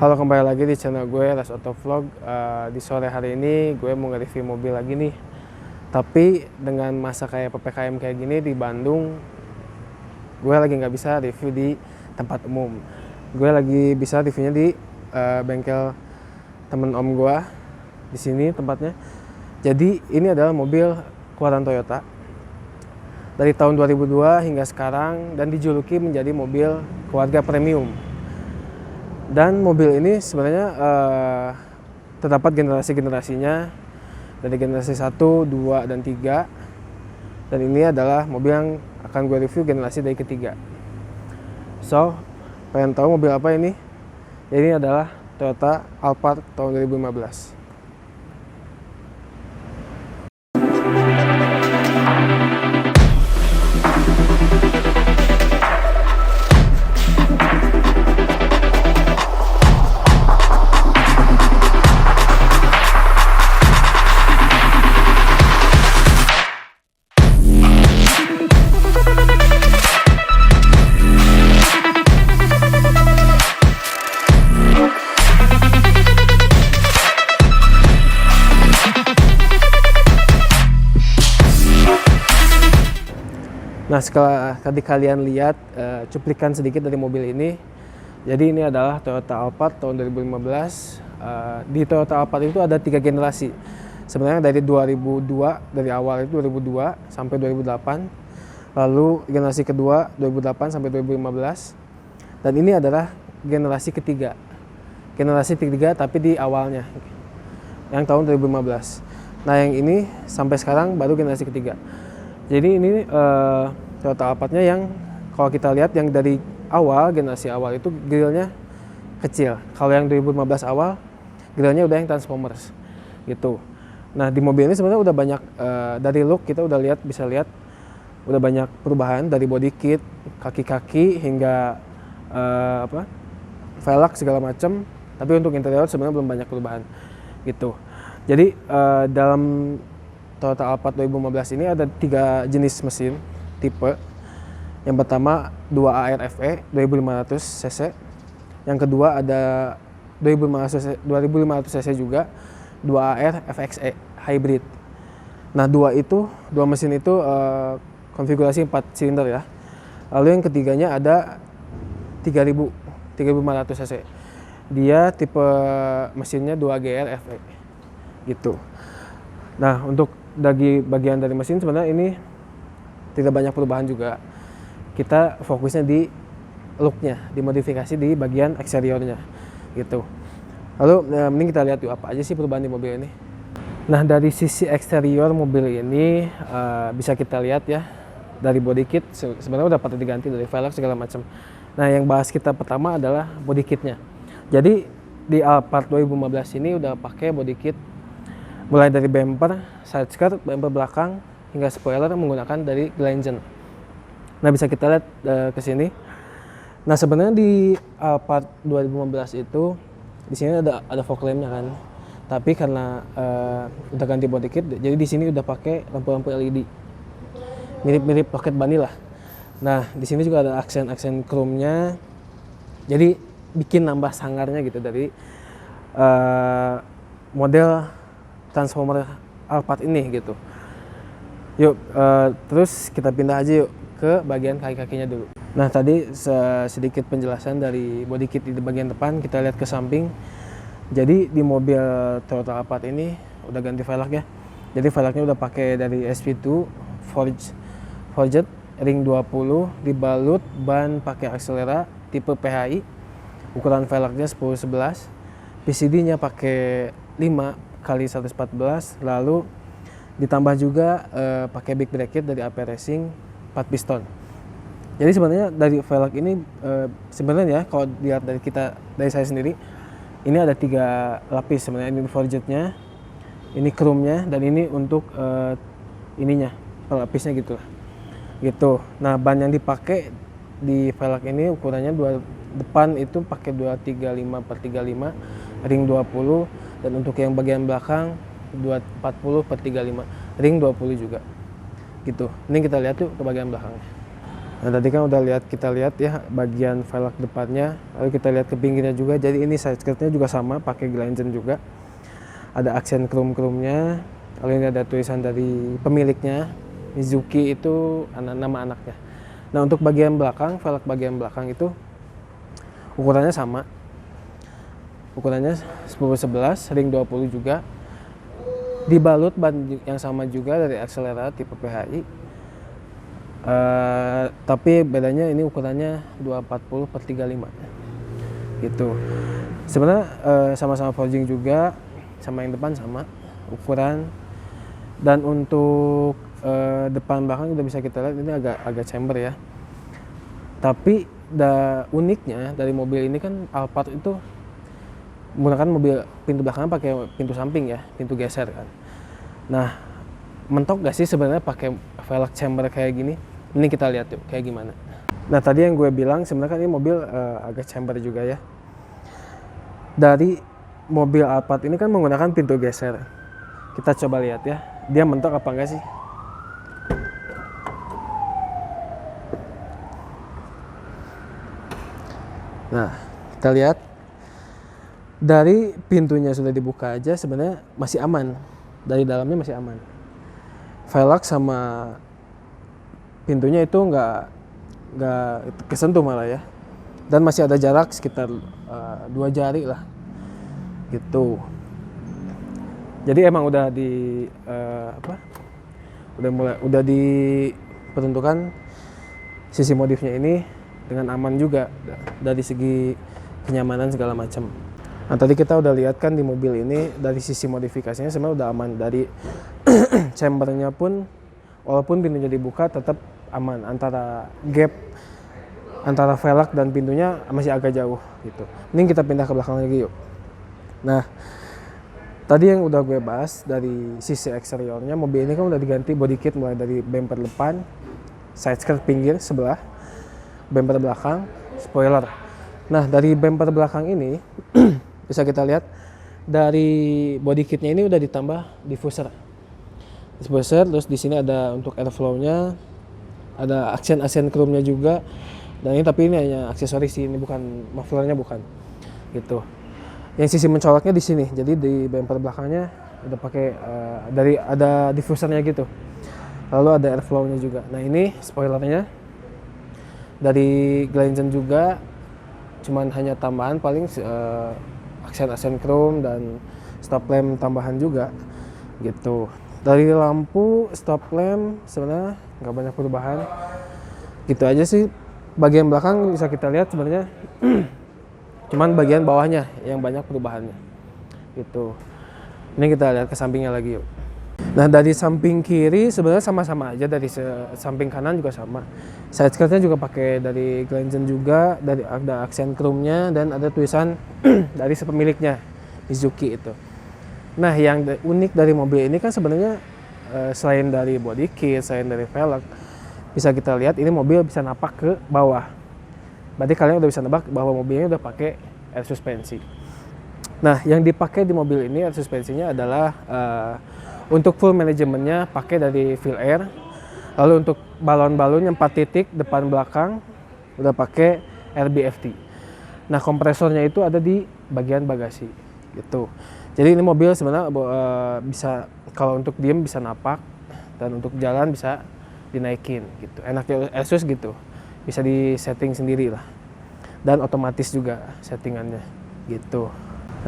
Halo, kembali lagi di channel gue, Ras Auto Vlog. Di sore hari ini gue mau nge-review mobil lagi nih. Tapi dengan masa kayak PPKM kayak gini di Bandung, gue lagi nggak bisa review di tempat umum. Gue lagi bisa reviewnya di bengkel temen om gue. Di sini tempatnya. Jadi ini adalah mobil keluaran Toyota dari tahun 2002 hingga sekarang dan dijuluki menjadi mobil keluarga premium. Dan mobil ini sebenarnya terdapat generasi-generasinya dari generasi 1, 2, dan 3. Dan ini adalah mobil yang akan gue review generasi dari ketiga. So, pengen tahu mobil apa ini? Ya, ini adalah Toyota Alphard tahun 2015. Nah, setelah tadi kalian lihat cuplikan sedikit dari mobil ini, jadi ini adalah Toyota Alphard tahun 2015. Di Toyota Alphard itu ada 3 generasi. Sebenarnya dari 2002, dari awal itu 2002 sampai 2008. Lalu generasi kedua 2008 sampai 2015. Dan ini adalah generasi ketiga. Generasi ketiga tapi di awalnya, yang tahun 2015. Nah, yang ini sampai sekarang baru generasi ketiga. Jadi ini Toyota Alphard-nya yang kalau kita lihat yang dari awal, generasi awal itu grillnya kecil. Kalau yang 2015 awal, grillnya udah yang Transformers gitu. Nah, di mobil ini sebenarnya udah banyak dari look kita udah lihat, bisa lihat udah banyak perubahan dari body kit, kaki-kaki hingga velg segala macam. Tapi untuk interior sebenarnya belum banyak perubahan gitu. Jadi dalam Toyota Alphard 2015 ini ada 3 jenis mesin tipe. Yang pertama 2ARFE 2500 cc. Yang kedua ada 2500 cc juga 2AR FXE hybrid. Nah, dua mesin itu konfigurasi 4 silinder ya. Lalu yang ketiganya ada 3500 cc. Dia tipe mesinnya 2GR FE gitu. Nah, untuk bagian dari mesin sebenarnya ini tidak banyak perubahan juga. Kita fokusnya di looknya, dimodifikasi di bagian eksteriornya gitu. Lalu mending kita lihat yuk apa aja sih perubahan di mobil ini. Nah, dari sisi eksterior mobil ini bisa kita lihat ya, dari body kit sebenarnya udah patut diganti, dari velg segala macam. Nah, yang bahas kita pertama adalah body kitnya. Jadi di Alphard 2015 ini udah pakai body kit mulai dari bumper, side skirt, bumper belakang, hingga spoiler menggunakan dari Glengen. Nah, bisa kita lihat ke sini. Nah, sebenarnya di Alphard 2015 itu di sini ada fog lamp-nya kan. Tapi karena udah ganti body kit, jadi di sini udah pakai lampu-lampu LED. Mirip-mirip Rocket Bunny lah. Nah, di sini juga ada aksen-aksen chrome-nya. Jadi bikin nambah sangarnya gitu dari model Transformer Alphard ini gitu. Yuk, terus kita pindah aja yuk ke bagian kaki-kakinya dulu. Nah, tadi sedikit penjelasan dari body kit di bagian depan. Kita lihat ke samping. Jadi di mobil Toyota Alphard ini udah ganti velg ya. Jadi velgnya udah pakai dari SP2 Forged ring 20, dibalut ban pakai Accelera tipe PHI. Ukuran velgnya 10-11. PCD-nya pakai 5x114, lalu ditambah juga pakai big brake kit dari AP Racing 4 piston. Jadi sebenarnya dari velg ini sebenarnya kalau dilihat dari saya sendiri, ini ada 3 lapis sebenarnya. Ini forged-nya, ini chrome-nya, dan ini untuk ininya pelapisnya gitu lah. Gitu. Nah, ban yang dipakai di velg ini ukurannya depan itu pakai 235/35 ring 20, dan untuk yang bagian belakang 240/35 ring 20 juga gitu. Ini kita lihat tuh ke bagian belakangnya. Nah tadi kan udah kita lihat ya bagian velg depannya, lalu kita lihat ke pinggirnya juga. Jadi ini side skirtnya juga sama, pakai Glangen juga. Ada aksen chrome-nya, lalu ini ada tulisan dari pemiliknya, Mizuki itu nama anaknya. Nah untuk bagian belakang, velg bagian belakang itu ukurannya sama. Ukurannya 10-11, ring 20 juga. Dibalut ban yang sama juga dari Axelera tipe PHI. Tapi bedanya ini ukurannya 240/35 gitu. Sebenarnya sama-sama forging juga, sama yang depan sama ukuran. Dan untuk depan belakang udah bisa kita lihat ini agak chamber ya. Tapi uniknya dari mobil ini kan Alphard itu menggunakan mobil pintu belakangnya pakai pintu samping ya, pintu geser kan. Nah, mentok gak sih sebenarnya pakai velg chamber kayak gini? Ini kita lihat yuk kayak gimana. Nah tadi yang gue bilang sebenarnya kan ini mobil agak chamber juga ya. Dari mobil Alphard ini kan menggunakan pintu geser. Kita coba lihat ya, dia mentok apa enggak sih? Nah kita lihat dari pintunya sudah dibuka aja sebenarnya masih aman. Dari dalamnya masih aman. Velg sama pintunya itu nggak kesentuh malah ya, dan masih ada jarak sekitar 2 jari lah gitu. Jadi emang udah udah diperuntukkan sisi modifnya ini dengan aman juga dari segi kenyamanan segala macam. Nah tadi kita udah lihat kan di mobil ini dari sisi modifikasinya sebenarnya udah aman. Dari chambernya pun walaupun pintunya dibuka tetap aman, antara gap antara velg dan pintunya masih agak jauh gitu. Ini kita pindah ke belakang lagi yuk. Nah tadi yang udah gue bahas dari sisi eksteriornya, mobil ini kan udah diganti body kit mulai dari bumper depan, side skirt pinggir sebelah, bumper belakang, spoiler. Nah dari bumper belakang ini bisa kita lihat dari body kitnya ini udah ditambah diffuser, terus di sini ada untuk airflow-nya, ada aksen chrome-nya juga. Dan ini tapi ini hanya aksesoris sih, ini bukan mufflernya, bukan gitu. Yang sisi mencoloknya di sini, jadi di bumper belakangnya udah pakai ada diffusernya gitu. Lalu ada airflow-nya juga. Nah ini spoilernya dari Glangen juga, cuman hanya tambahan paling aksen chrome dan stop lamp tambahan juga gitu. Dari lampu stop lamp sebenarnya nggak banyak perubahan, gitu aja sih. Bagian belakang bisa kita lihat sebenarnya cuman bagian bawahnya yang banyak perubahannya gitu. Ini kita lihat ke sampingnya lagi yuk. Nah dari samping kiri sebenarnya sama-sama aja, dari samping kanan juga sama. Side skirtnya juga pakai dari Glangen juga, dari ada aksen chrome-nya dan ada tulisan dari pemiliknya, Mizuki itu. Nah yang unik dari mobil ini kan sebenarnya selain dari body kit, selain dari velg, bisa kita lihat ini mobil bisa napak ke bawah. Berarti kalian udah bisa nebak bahwa mobilnya udah pakai air suspensi. Nah yang dipakai di mobil ini air suspensinya adalah untuk full manajemennya pakai dari Feel Air. Lalu untuk balon-balon yang 4 titik depan belakang udah pakai RBFT. Nah kompresornya itu ada di bagian bagasi gitu. Jadi ini mobil sebenarnya bisa, kalau untuk diem bisa napak, dan untuk jalan bisa dinaikin gitu. Enaknya Asus gitu, bisa di setting sendiri lah, dan otomatis juga settingannya gitu.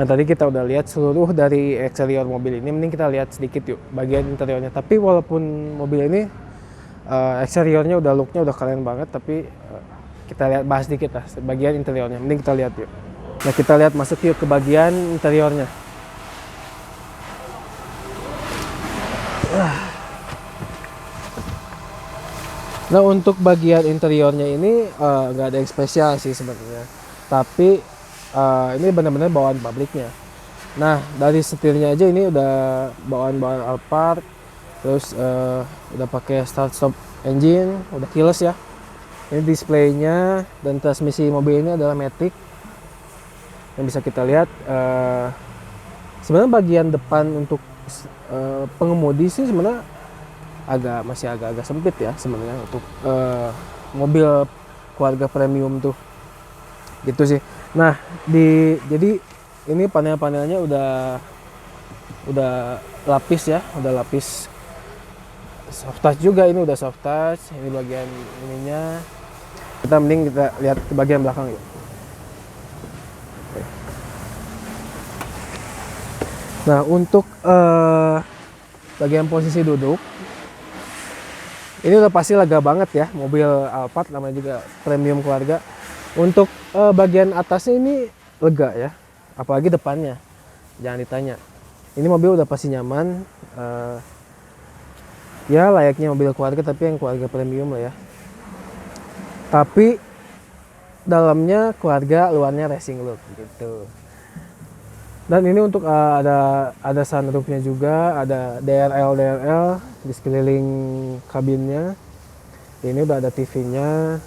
Nah tadi kita udah lihat seluruh dari eksterior mobil ini, mending kita lihat sedikit yuk bagian interiornya. Tapi walaupun mobil ini eksteriornya udah looknya udah keren banget, tapi kita lihat bahas sedikit lah bagian interiornya. Mending kita lihat yuk. Nah kita lihat masuk yuk ke bagian interiornya. Nah untuk bagian interiornya ini nggak ada yang spesial sih sebenarnya, tapi ini benar-benar bawaan pabriknya. Nah dari setirnya aja ini udah bawaan Alphard, terus udah pakai start stop engine, udah keyless ya. Ini displaynya dan transmisi mobil ini adalah Matic yang bisa kita lihat. Sebenarnya bagian depan untuk pengemudi sih sebenarnya masih agak-agak sempit ya sebenarnya untuk mobil keluarga premium tuh, gitu sih. Nah, jadi ini panel-panelnya udah lapis ya, udah lapis soft touch juga, ini udah soft touch. Ini bagian ininya. Kita mending kita lihat ke bagian belakang yuk. Nah, untuk bagian posisi duduk, ini udah pasti lega banget ya, mobil Alphard namanya juga premium keluarga. Untuk bagian atasnya ini lega ya, apalagi depannya, jangan ditanya. Ini mobil udah pasti nyaman, ya layaknya mobil keluarga tapi yang keluarga premium lah ya. Tapi dalamnya keluarga, luarnya racing look gitu. Dan ini untuk ada sunroofnya juga, ada DRL di sekeliling kabinnya. Ini udah ada TV-nya.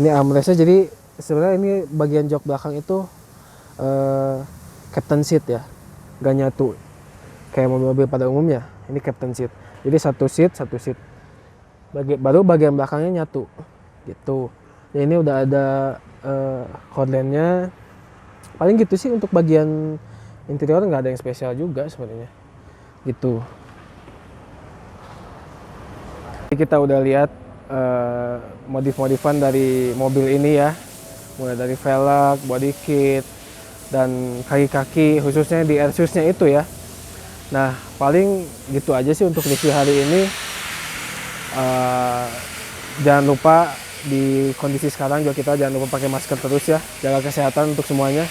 Ini armrestnya, jadi sebenarnya ini bagian jok belakang itu captain seat ya, gak nyatu kayak mobil-mobil pada umumnya. Ini captain seat, jadi satu seat. Baru bagian belakangnya nyatu gitu. Ya, ini udah ada hordline-nya. Paling gitu sih untuk bagian interior, nggak ada yang spesial juga sebenarnya gitu. Kita udah lihat modif-modifan dari mobil ini ya, mulai dari velg, body kit, dan kaki-kaki khususnya di airsusnya itu ya. Nah, paling gitu aja sih untuk review hari ini. Jangan lupa di kondisi sekarang juga kita jangan lupa pakai masker terus ya, jaga kesehatan untuk semuanya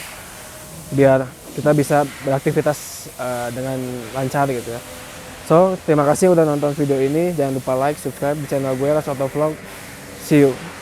biar kita bisa beraktivitas dengan lancar gitu ya. So, terima kasih udah nonton video ini. Jangan lupa like, subscribe di channel gue Ras Auto Vlog. See you.